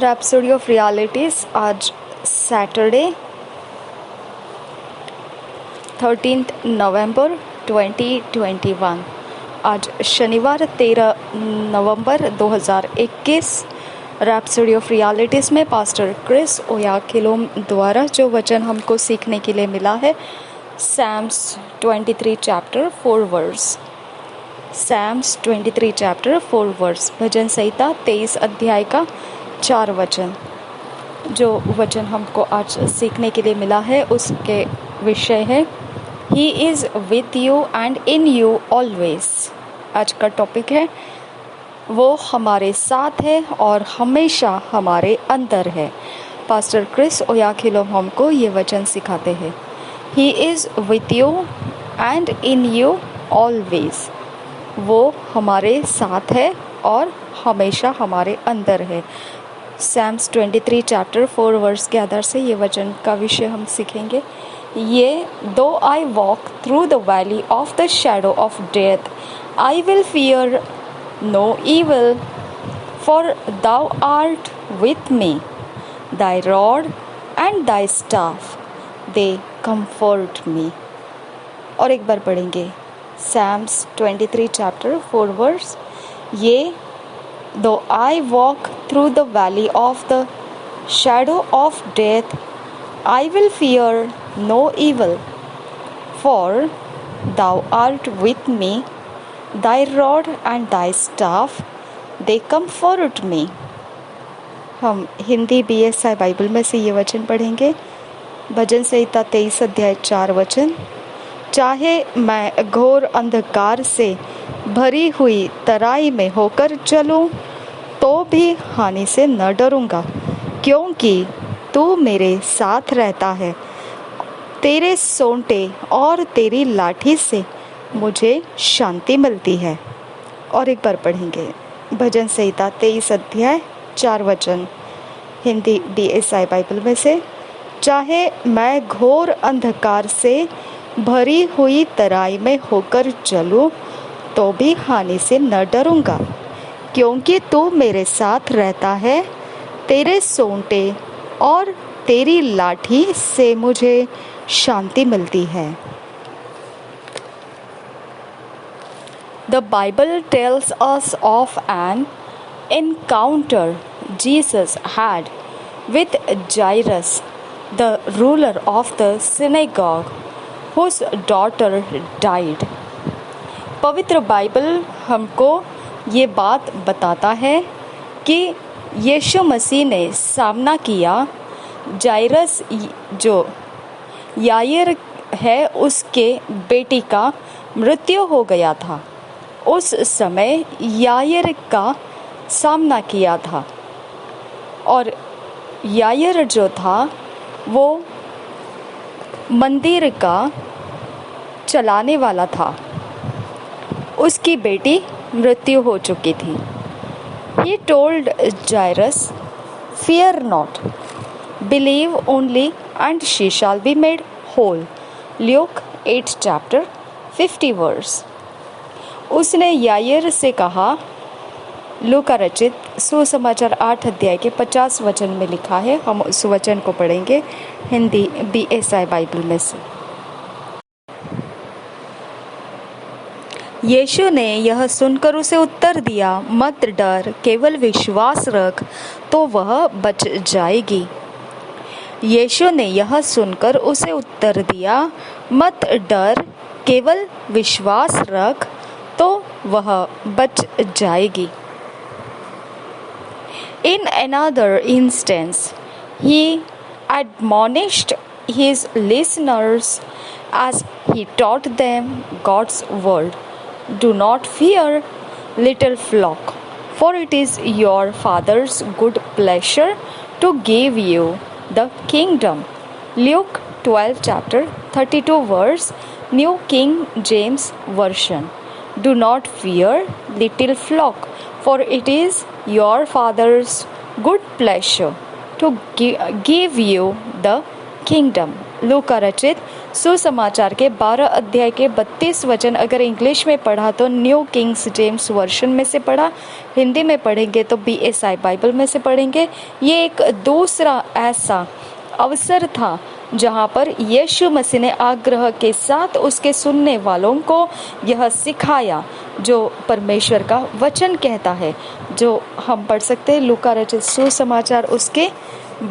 Rhapsody of realities आज Saturday 13 नवंबर 2021। आज शनिवार 13 नवंबर 2021। रैप्सोडी ऑफ रियलिटीज़ में पास्टर क्रिस ओयाखिलोम द्वारा जो वचन हमको सीखने के लिए मिला है psalms 23 chapter 4 verse. Psalms 23 chapter 4 verse. भजन संहिता 23 अध्याय का 4 वचन। जो वचन हमको आज सीखने के लिए मिला है उसके विषय है he is with you and in you always. आज का टॉपिक है वो हमारे साथ है और हमेशा हमारे अंदर है। पास्टर क्रिस ओयाखिलोम हमको ये वचन सिखाते हैं he is with you and in you always. वो हमारे साथ है और हमेशा हमारे अंदर है। सैम्स 23 चैप्टर 4 वर्स के आधार से ये वचन का विषय हम सीखेंगे। ये दो I walk through the valley of the shadow of death I will fear no evil, for thou art with me. Thy rod and thy staff, they comfort me. और एक बार पढ़ेंगे Psalms 23 chapter 4 verse। ये though I walk through the valley of the shadow of death, I will fear no evil, for thou art with me. Thy rod and thy staff, they comfort me। हम Hindi BSI Bible में से ये वचन पढ़ेंगे। भजन संहिता 23 अध्याय 4 वचन। चाहे मैं घोर अंधकार से भरी हुई तराई में होकर चलूं तो भी हानि से न डरूंगा, क्योंकि तू मेरे साथ रहता है। तेरे सोंटे और तेरी लाठी से मुझे शांति मिलती है। और एक बार पढ़ेंगे भजन संहिता 23 अध्याय 4 वचन हिंदी BSI बाइबल में से। चाहे मैं घोर अंधकार से भरी हुई तराई में होकर चलूं तो भी हानि से न डरूंगा, क्योंकि तू मेरे साथ रहता है। तेरे सोंटे और तेरी लाठी से मुझे शांति मिलती है। The Bible tells us of an encounter Jesus had with Jairus, the ruler of the synagogue, whose daughter died। पवित्र बाइबल हमको ये बात बताता है कि यीशु मसीह ने सामना किया जायरस जो यायर है उसके बेटी का मृत्यु हो गया था। उस समय यायर का सामना किया था और यायर जो था वो मंदिर का चलाने वाला था। उसकी बेटी मृत्यु हो चुकी थी। He told Jairus, fear not, believe only and she shall be made whole। Luke 8 chapter 50 verse। उसने यायर से कहा, लूका रचित सुसमाचार 8 अध्याय के 50 वचन में लिखा है। हम उस वचन को पढ़ेंगे हिंदी BSI बाइबल में से। यीशु ने यह सुनकर उसे उत्तर दिया, मत डर, केवल विश्वास रख तो वह बच जाएगी। यीशु ने यह सुनकर उसे उत्तर दिया, मत डर, केवल विश्वास रख तो वह बच जाएगी। In another instance, he admonished his listeners as he taught them God's word. Do not fear, little flock, for it is your Father's good pleasure to give you the kingdom। Luke 12 chapter 32 verse, New King James Version। Do not fear, little flock, for it is your Father's good pleasure to give you the kingdom। लूका रचित सुसमाचार के 12 अध्याय के 32 वचन अगर English में पढ़ा तो न्यू किंग्स जेम्स वर्जन में से पढ़ा, हिंदी में पढ़ेंगे तो BSI बाइबल में से पढ़ेंगे। ये एक दूसरा ऐसा अवसर था जहाँ पर यीशु मसीह ने आग्रह के साथ उसके सुनने वालों को यह सिखाया जो परमेश्वर का वचन कहता है, जो हम पढ़ सकते हैं लूका रचित सुसमाचार उसके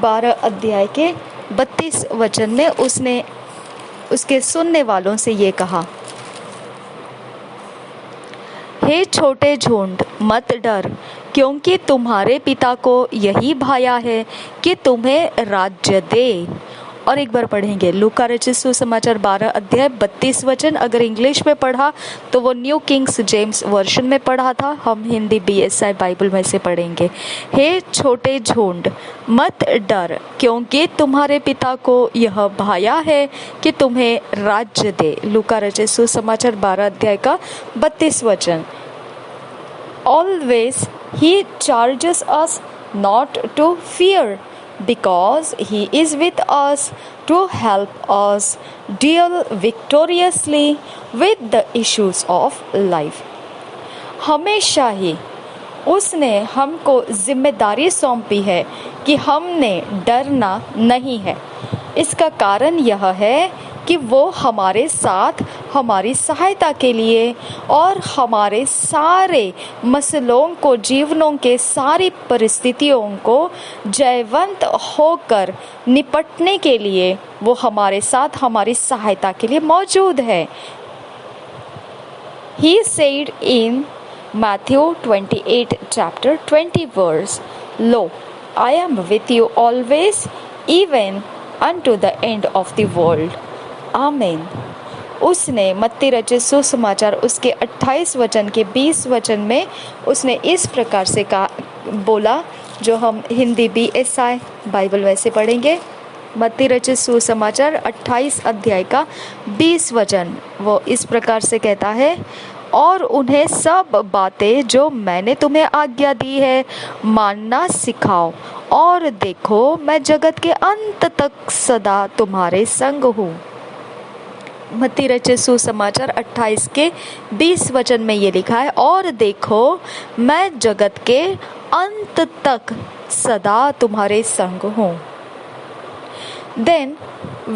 12 अध्याय के 32 वचन में उसने उसके सुनने वालों से ये कहा, हे छोटे झुंड मत डर, क्योंकि तुम्हारे पिता को यही भाया है कि तुम्हें राज्य दे। और एक बार पढ़ेंगे लूका रचित सुसमाचार 12 अध्याय 32 वचन अगर इंग्लिश में पढ़ा तो वो न्यू किंग्स जेम्स वर्जन में पढ़ा था, हम हिंदी BSI बाइबल में से पढ़ेंगे। हे छोटे झुंड मत डर, क्योंकि तुम्हारे पिता को यह भाया है कि तुम्हें राज्य दे। लूका रचित सुसमाचार 12 अध्याय का 32 वचन। Always he charges us not to fear, because he is with us to help us deal victoriously with the issues of life. हमेशा ही उसने हमको जिम्मेदारी सौंपी है कि हमने डरना नहीं है। इसका कारण यह है कि वो हमारे साथ हमारी सहायता के लिए और हमारे सारे मसलों को, जीवनों के सारी परिस्थितियों को जयवंत होकर निपटने के लिए वो हमारे साथ हमारी सहायता के लिए मौजूद है। He said in Matthew 28 chapter 20 verse, Lo, I am with you always, even unto the end of the world. आमीन। उसने मत्ती रचित सुसमाचार उसके 28 वचन के 20 वचन में उसने इस प्रकार से बोला, जो हम हिंदी BSI बाइबल में से पढ़ेंगे। मत्ती रचित सुसमाचार 28 अध्याय का 20 वचन वो इस प्रकार से कहता है, और उन्हें सब बातें जो मैंने तुम्हें आज्ञा दी है मानना सिखाओ, और देखो मैं जगत के अंत तक सदा तुम्हारे संग हूँ। मत्ती रचित सुसमाचार 28 के 20 वचन में ये लिखा है, और देखो मैं जगत के अंत तक सदा तुम्हारे संग हूँ। Then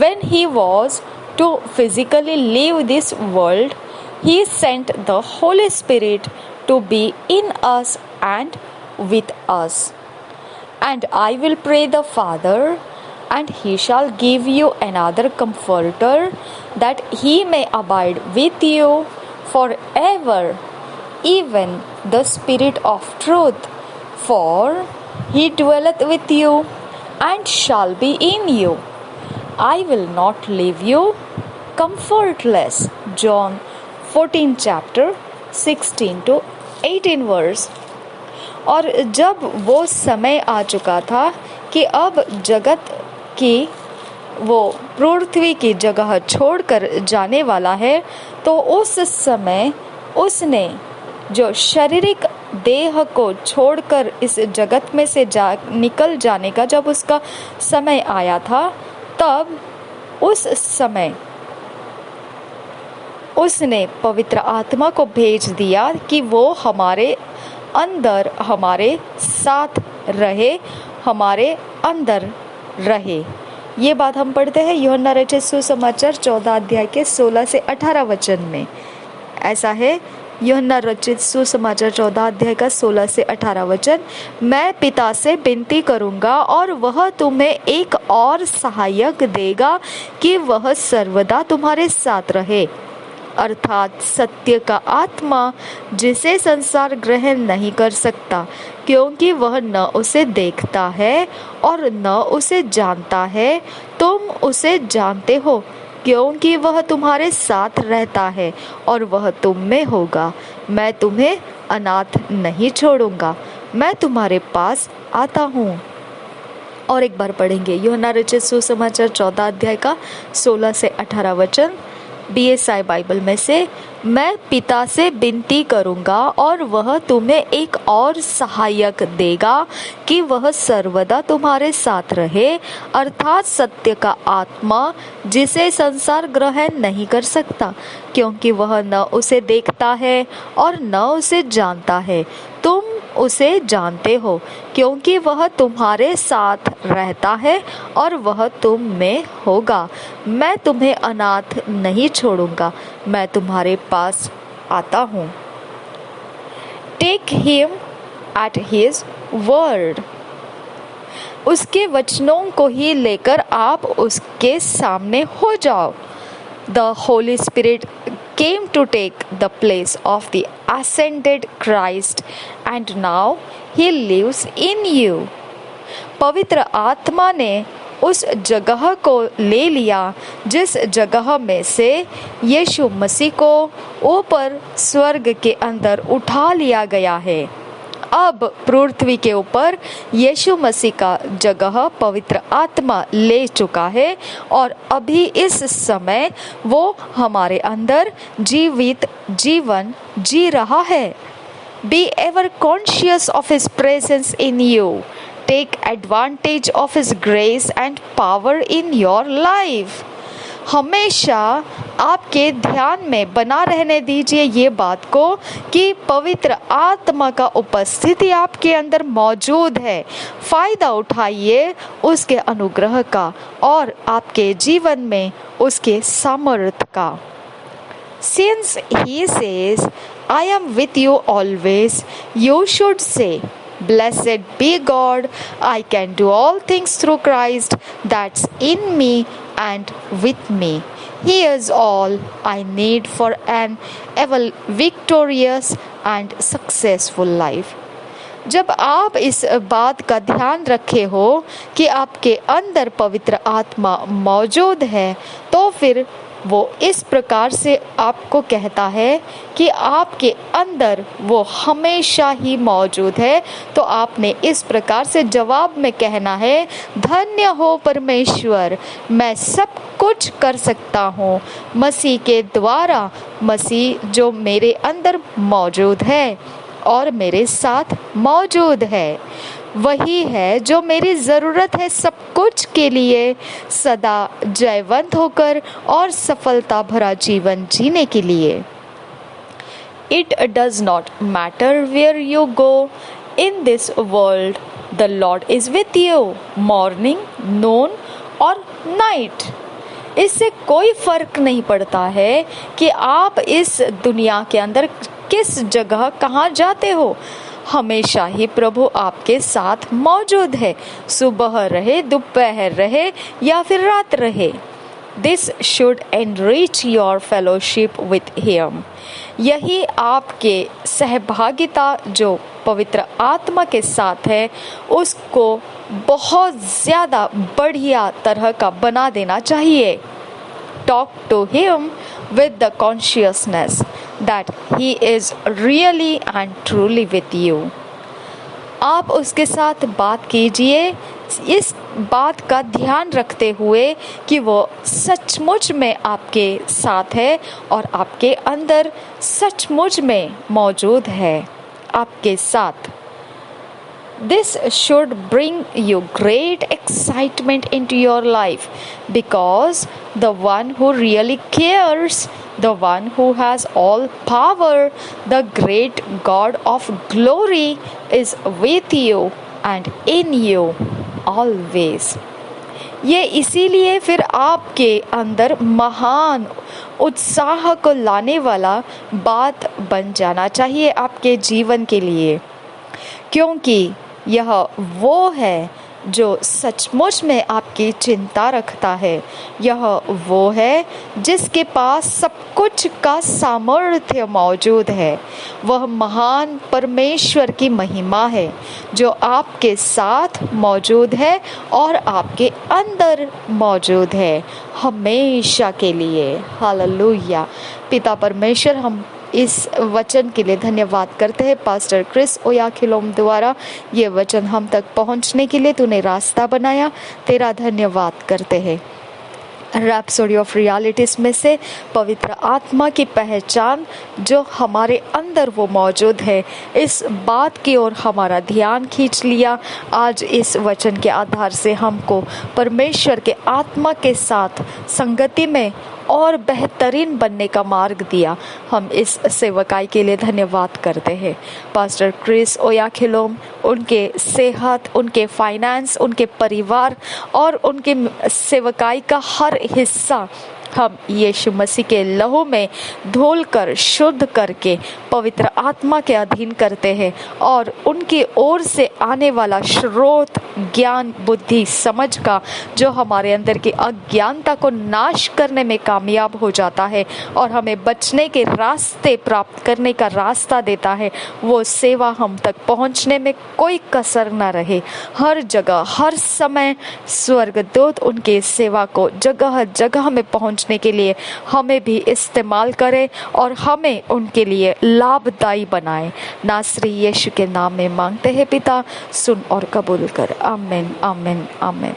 when he was to physically leave this world, he sent the Holy Spirit to be in us and with us. And I will pray the Father, and he shall give you another comforter, that he may abide with you forever, even the Spirit of truth, for he dwelleth with you and shall be in you. I will not leave you comfortless. John 14 chapter 16 to 18 verse. और जब वो समय आ चुका था कि अब जगत की वो पृथ्वी की जगह छोड़कर जाने वाला है, तो उस समय उसने जो शारीरिक देह को छोड़कर इस जगत में से निकल जाने का जब उसका समय आया था, तब उस समय उसने पवित्र आत्मा को भेज दिया कि वो हमारे अंदर हमारे साथ रहे, हमारे अंदर रहे। ये बात हम पढ़ते हैं यूहन्ना रचित सुसमाचार 14 अध्याय के 16 से 18 वचन में। ऐसा है यूहन्ना रचित सुसमाचार 14 अध्याय का 16 से 18 वचन, मैं पिता से विनती करूंगा और वह तुम्हें एक और सहायक देगा कि वह सर्वदा तुम्हारे साथ रहे, अर्थात सत्य का आत्मा, जिसे संसार ग्रहण नहीं कर सकता, क्योंकि वह न उसे देखता है और न उसे जानता है। तुम उसे जानते हो, क्योंकि वह तुम्हारे साथ रहता है और वह तुम में होगा। मैं तुम्हें अनाथ नहीं छोड़ूंगा, मैं तुम्हारे पास आता हूँ। और एक बार पढ़ेंगे यूहन्ना रचित सुसमाचार 14 अध्याय का 16 से 18 वचन BSI बाइबल में से, मैं पिता से विनती करूंगा और वह तुम्हें एक और सहायक देगा कि वह सर्वदा तुम्हारे साथ रहे, अर्थात सत्य का आत्मा, जिसे संसार ग्रहण नहीं कर सकता, क्योंकि वह न उसे देखता है और न उसे जानता है। तुम उसे जानते हो, क्योंकि वह तुम्हारे साथ रहता है और वह तुम में होगा। मैं तुम्हें अनाथ नहीं छोड़ूंगा, मैं तुम्हारे पास आता हूँ। Take him at his word. उसके वचनों को ही लेकर आप उसके सामने हो जाओ। The Holy Spirit came to take the place of the ascended Christ, and now He lives in you. पवित्र आत्मा ने उस जगह को ले लिया जिस जगह में से यीशु मसीह को ऊपर स्वर्ग के अंदर उठा लिया गया है। अब पृथ्वी के ऊपर यीशु मसीह का जगह पवित्र आत्मा ले चुका है और अभी इस समय वो हमारे अंदर जीवित जीवन जी रहा है। Be ever conscious of His presence in you. Take advantage of His grace and power in your life. हमेशा आपके ध्यान में बना रहने दीजिए ये बात को कि पवित्र आत्मा का उपस्थिति आपके अंदर मौजूद है। फायदा उठाइए उसके अनुग्रह का और आपके जीवन में उसके सामर्थ्य का। Since He says, I am with you always, you should say, Blessed be God, I can do all things through Christ that's in me and with me. He is all I need for an ever victorious and successful life. जब आप इस बात का ध्यान रखे हो कि आपके अंदर पवित्र आत्मा मौजूद है, तो फिर वो इस प्रकार से आपको कहता है कि आपके अंदर वो हमेशा ही मौजूद है। तो आपने इस प्रकार से जवाब में कहना है, धन्य हो परमेश्वर, मैं सब कुछ कर सकता हूँ मसीह के द्वारा, मसीह जो मेरे अंदर मौजूद है और मेरे साथ मौजूद है। वही है जो मेरी ज़रूरत है सब कुछ के लिए सदा जयवंत होकर और सफलता भरा जीवन जीने के लिए। It does not matter where you go in this world, the Lord is with you, morning, noon और night. इससे कोई फर्क नहीं पड़ता है कि आप इस दुनिया के अंदर किस जगह कहाँ जाते हो, हमेशा ही प्रभु आपके साथ मौजूद है, सुबह रहे, दोपहर रहे या फिर रात रहे। This should enrich your fellowship with Him. यही आपके सहभागिता जो पवित्र आत्मा के साथ है उसको बहुत ज़्यादा बढ़िया तरह का बना देना चाहिए। Talk to Him with the consciousness that He is really and truly with you. आप उसके साथ बात कीजिए इस बात का ध्यान रखते हुए कि वो सचमुच में आपके साथ है और आपके अंदर सचमुच में मौजूद है आपके साथ। This should bring you great excitement into your life because the one who really cares, the one who has all power, the great God of glory is with you and in you always. ये इसीलिए फिर आपके अंदर महान उत्साह को लाने वाला बात बन जाना चाहिए आपके जीवन के लिए, क्योंकि यह वो है जो सचमुच में आपकी चिंता रखता है। यह वो है जिसके पास सब कुछ का सामर्थ्य मौजूद है। वह महान परमेश्वर की महिमा है जो आपके साथ मौजूद है और आपके अंदर मौजूद है हमेशा के लिए। हालेलुया। पिता परमेश्वर, हम इस वचन के लिए धन्यवाद करते हैं। पास्टर क्रिस ओयाखिलोम द्वारा ये वचन हम तक पहुंचने के लिए तूने रास्ता बनाया, तेरा धन्यवाद करते हैं। रैप्सोडी ऑफ रियलिटीज में से पवित्र आत्मा की पहचान जो हमारे अंदर वो मौजूद है, इस बात की ओर हमारा ध्यान खींच लिया। आज इस वचन के आधार से हमको परमेश्वर के आत्मा के साथ संगति में और बेहतरीन बनने का मार्ग दिया। हम इस सेवकाई के लिए धन्यवाद करते हैं। पास्टर क्रिस ओयाखिलोम, उनके सेहत, उनके फाइनेंस, उनके परिवार और उनके सेवकाई का हर हिस्सा हम यीशु मसीह के लहू में धोलकर शुद्ध करके पवित्र आत्मा के अधीन करते हैं और उनकी ओर से आने वाला स्रोत ज्ञान, बुद्धि, समझ का जो हमारे अंदर की अज्ञानता को नाश करने में कामयाब हो जाता है और हमें बचने के रास्ते प्राप्त करने का रास्ता देता है, वो सेवा हम तक पहुंचने में कोई कसर न रहे। हर जगह, हर समय स्वर्गदूत उनकी सेवा को जगह जगह में पहुंचने के लिए हमें भी इस्तेमाल करे और हमें उनके लिए लाभदायी बनाए। नासरी यीशु के नाम में मांगते हैं पिता, सुन और कबूल कर। आमीन, आमीन, आमीन।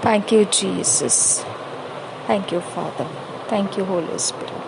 Thank you Jesus, thank you father, thank you Holi spirit.